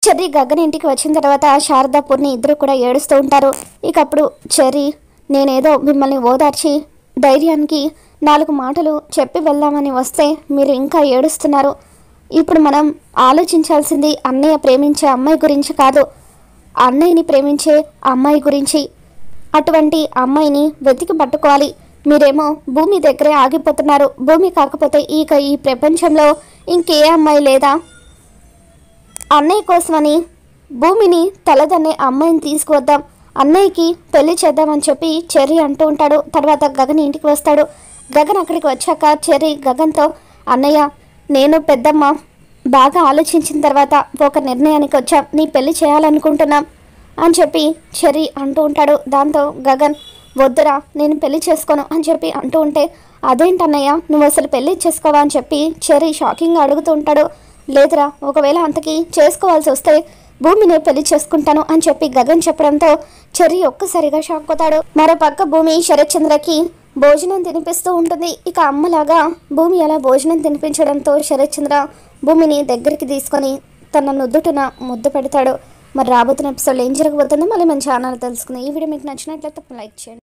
Cherry Gagan ఇంటికి వచ్చిన తర్వాత శారద పూర్ణి ఇద్దరు కూడా ఏడుస్తూ ఉంటారు. ఇక అప్పుడు చెర్రీ, నేనేదో మిమ్మల్ని ఓదార్చి ధైర్యానికి 4 మాటలు చెప్పి వెళ్దామని వస్తే మీరు ఇంకా ఏడుస్తున్నారు. ఇప్పుడు మనం ఆలోచించాల్సింది అన్నయ్య ప్రేమించే అమ్మాయి గురించి కాదు, అన్నయ్యని ప్రేమించే అమ్మాయి గురించి. అటువంటి అమ్మాయిని వెతికి పట్టుకోవాలి. మీరేమో భూమి దగ్గరే ఆగిపోతున్నారు. భూమి కాకపోతే ఇక ఈ ప్రపంచంలో ఇంకే అమ్మాయి లేదా? అన్నయ్య కోసమని భూమిని తలదన్నే అమ్మాయిని తీసుకువద్దాం, అన్నయ్యకి పెళ్లి చేద్దామని చెప్పి చెర్రీ అంటూ ఉంటాడు. తర్వాత గగన్ ఇంటికి వస్తాడు. గగన్ అక్కడికి వచ్చాక చెర్రీ గగన్తో, అన్నయ్య, నేను పెద్దమ్మ బాగా ఆలోచించిన తర్వాత ఒక నిర్ణయానికి వచ్చాం, నీ పెళ్లి చేయాలనుకుంటున్నాం అని చెప్పి చెర్రీ అంటూ ఉంటాడు. దాంతో గగన్, వద్దురా, నేను పెళ్లి చేసుకోను అని చెప్పి అంటూ ఉంటే, అదేంటన్నయ్య, నువ్వు అసలు పెళ్లి చేసుకోవా అని చెప్పి చెర్రీ షాకింగ్గా అడుగుతూ ఉంటాడు. లేదురా, ఒకవేళ అంతకి చేసుకోవాల్సి వస్తే భూమిని పెళ్లి చేసుకుంటాను అని చెప్పి గగన్ చెప్పడంతో చెర్రీ ఒక్కసారిగా షాక్ అవుతాడు. మరో పక్క భూమి శరత్చంద్రకి భోజనం తినిపిస్తూ ఉంటుంది. ఇక అమ్మలాగా భూమి అలా భోజనం తినిపించడంతో శరత్చంద్ర భూమిని దగ్గరికి తీసుకొని తన నుదుటిన ముద్దు పెడతాడు. మరి రాబోతున్న ఎపిసోడ్లో ఏం జరగబోతుందో మళ్ళీ మన ఛానల్ తెలుసుకుందాం. ఈ వీడియో మీకు నచ్చినట్లయితే లైక్ చేయండి.